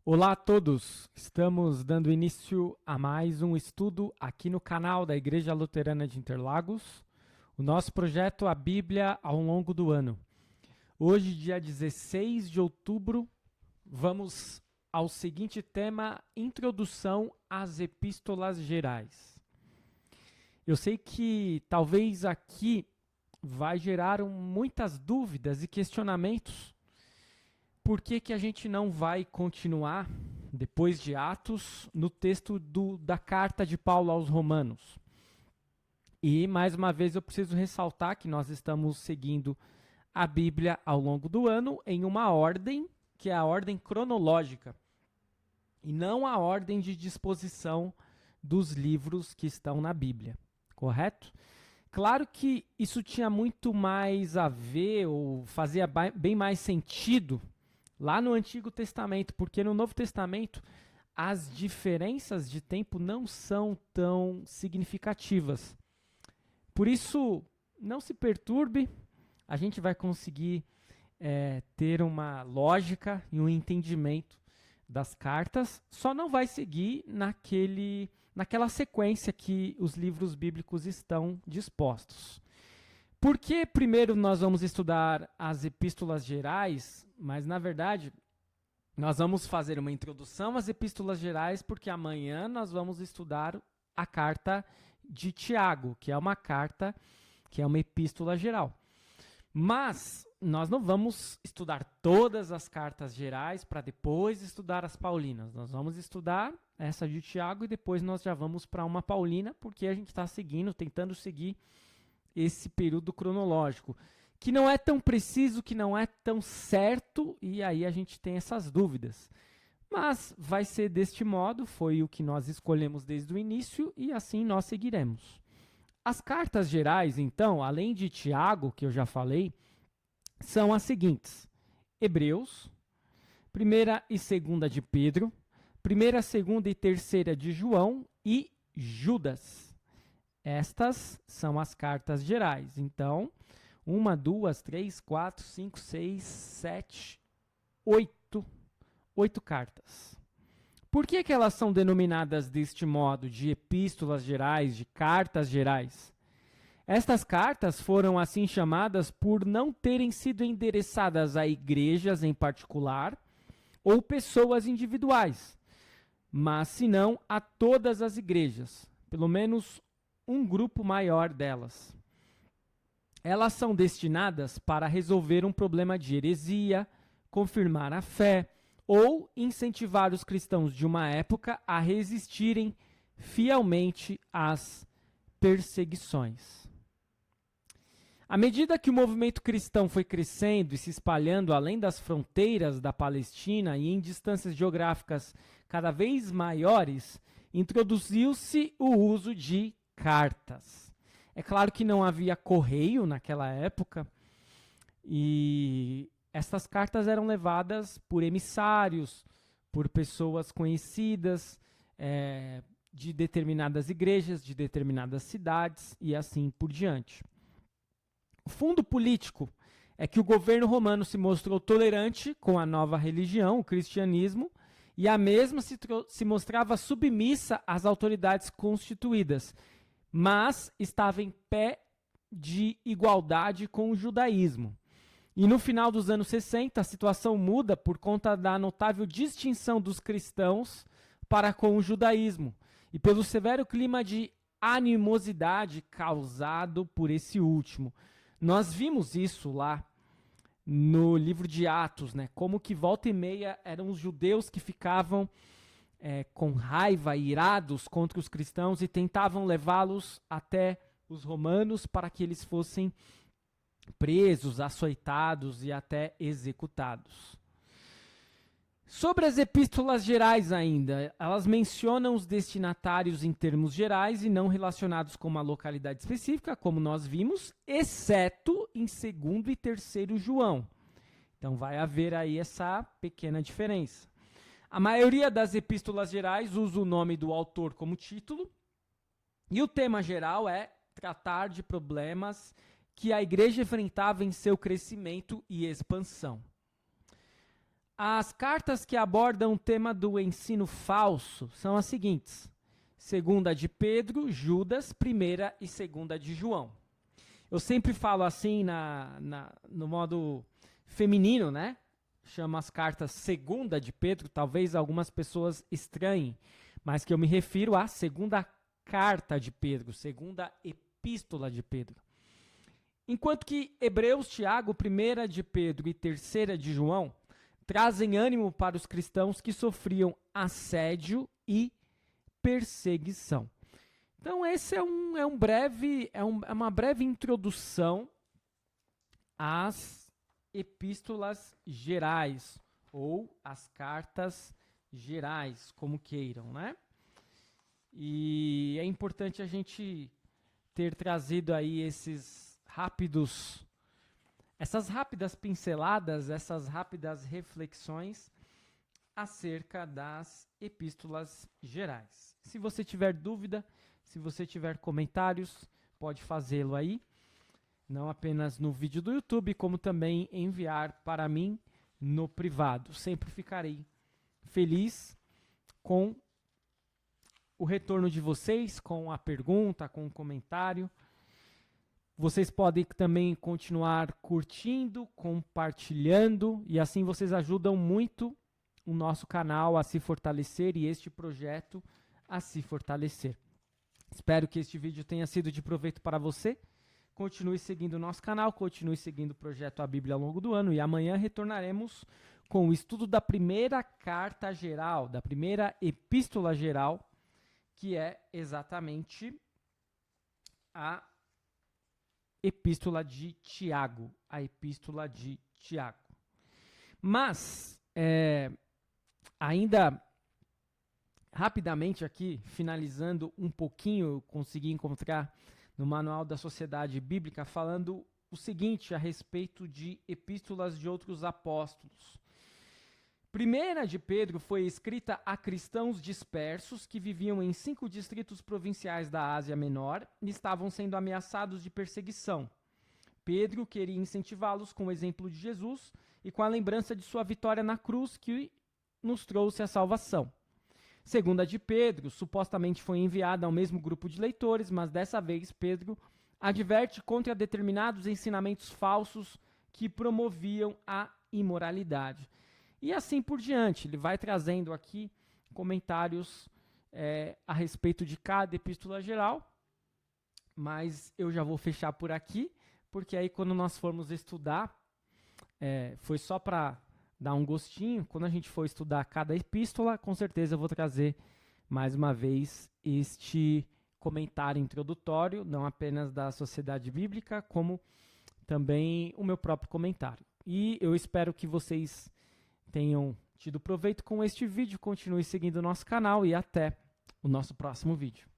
Olá a todos! Estamos dando início a mais um estudo aqui no canal da Igreja Luterana de Interlagos, o nosso projeto A Bíblia ao longo do ano. Hoje, dia 16 de outubro, vamos ao seguinte tema: Introdução às Epístolas Gerais. Eu sei que talvez aqui vai gerar muitas dúvidas e questionamentos. Por que a gente não vai continuar, depois de Atos, no texto da carta de Paulo aos Romanos? E, mais uma vez, eu preciso ressaltar que nós estamos seguindo a Bíblia ao longo do ano em uma ordem, que é a ordem cronológica, e não a ordem de disposição dos livros que estão na Bíblia, correto? Claro que isso tinha muito mais a ver, ou fazia bem mais sentido lá no Antigo Testamento, porque no Novo Testamento as diferenças de tempo não são tão significativas. Por isso, não se perturbe, a gente vai conseguir ter uma lógica e um entendimento das cartas, só não vai seguir naquela sequência que os livros bíblicos estão dispostos. Por que primeiro nós vamos estudar as epístolas gerais, mas na verdade nós vamos fazer uma introdução às epístolas gerais porque amanhã nós vamos estudar a carta de Tiago, que é uma carta, que é uma epístola geral. Mas nós não vamos estudar todas as cartas gerais para depois estudar as paulinas. Nós vamos estudar essa de Tiago e depois nós já vamos para uma paulina, porque a gente está tentando seguir esse período cronológico, que não é tão preciso, que não é tão certo, e aí a gente tem essas dúvidas. Mas vai ser deste modo, foi o que nós escolhemos desde o início, e assim nós seguiremos. As cartas gerais, então, além de Tiago, que eu já falei, são as seguintes: Hebreus, 1ª e 2ª de Pedro, 1ª, 2ª e 3ª de João e Judas. Estas são as cartas gerais. Então, 1, 2, 3, 4, 5, 6, 7, 8 cartas. Por que elas são denominadas deste modo, de epístolas gerais, de cartas gerais? Estas cartas foram assim chamadas por não terem sido endereçadas a igrejas em particular ou pessoas individuais, mas senão a todas as igrejas, pelo menos um grupo maior delas. Elas são destinadas para resolver um problema de heresia, confirmar a fé ou incentivar os cristãos de uma época a resistirem fielmente às perseguições. À medida que o movimento cristão foi crescendo e se espalhando além das fronteiras da Palestina e em distâncias geográficas cada vez maiores, introduziu-se o uso de cartas. É claro que não havia correio naquela época e essas cartas eram levadas por emissários, por pessoas conhecidas de determinadas igrejas, de determinadas cidades e assim por diante. O fundo político é que o governo romano se mostrou tolerante com a nova religião, o cristianismo, e a mesma se mostrava submissa às autoridades constituídas, mas estava em pé de igualdade com o judaísmo. E no final dos anos 60, a situação muda por conta da notável distinção dos cristãos para com o judaísmo e pelo severo clima de animosidade causado por esse último. Nós vimos isso lá no livro de Atos, né? Como que volta e meia eram os judeus que ficavam com raiva, irados contra os cristãos e tentavam levá-los até os romanos para que eles fossem presos, açoitados e até executados. Sobre as epístolas gerais ainda, elas mencionam os destinatários em termos gerais e não relacionados com uma localidade específica, como nós vimos, exceto em 2º e 3º João. Então vai haver aí essa pequena diferença. A maioria das epístolas gerais usa o nome do autor como título, e o tema geral é tratar de problemas que a igreja enfrentava em seu crescimento e expansão. As cartas que abordam o tema do ensino falso são as seguintes: segunda de Pedro, Judas, primeira e segunda de João. Eu sempre falo assim no modo feminino, né? Chamo as cartas segunda de Pedro, talvez algumas pessoas estranhem, mas que eu me refiro à segunda carta de Pedro, segunda epístola de Pedro. Enquanto que Hebreus, Tiago, primeira de Pedro e terceira de João trazem ânimo para os cristãos que sofriam assédio e perseguição. Então, esse é uma breve introdução às epístolas gerais, ou às cartas gerais, como queiram, né? E é importante a gente ter trazido aí essas rápidas pinceladas, essas rápidas reflexões acerca das epístolas gerais. Se você tiver dúvida, se você tiver comentários, pode fazê-lo aí, não apenas no vídeo do YouTube, como também enviar para mim no privado. Sempre ficarei feliz com o retorno de vocês, com a pergunta, com o comentário. Vocês podem também continuar curtindo, compartilhando, e assim vocês ajudam muito o nosso canal a se fortalecer e este projeto a se fortalecer. Espero que este vídeo tenha sido de proveito para você. Continue seguindo o nosso canal, continue seguindo o projeto A Bíblia ao longo do ano, e amanhã retornaremos com o estudo da primeira carta geral, da primeira epístola geral, que é exatamente a epístola de Tiago, a epístola de Tiago. Mas, ainda rapidamente aqui, finalizando um pouquinho, eu consegui encontrar no Manual da Sociedade Bíblica falando o seguinte a respeito de epístolas de outros apóstolos. Primeira de Pedro foi escrita a cristãos dispersos que viviam em 5 distritos provinciais da Ásia Menor e estavam sendo ameaçados de perseguição. Pedro queria incentivá-los com o exemplo de Jesus e com a lembrança de sua vitória na cruz que nos trouxe a salvação. Segunda de Pedro, supostamente foi enviada ao mesmo grupo de leitores, mas dessa vez Pedro adverte contra determinados ensinamentos falsos que promoviam a imoralidade. E assim por diante, ele vai trazendo aqui comentários a respeito de cada epístola geral, mas eu já vou fechar por aqui, porque aí quando nós formos estudar, foi só para dar um gostinho, quando a gente for estudar cada epístola, com certeza eu vou trazer mais uma vez este comentário introdutório, não apenas da Sociedade Bíblica, como também o meu próprio comentário. E eu espero que vocês tenham tido proveito com este vídeo, continue seguindo o nosso canal e até o nosso próximo vídeo.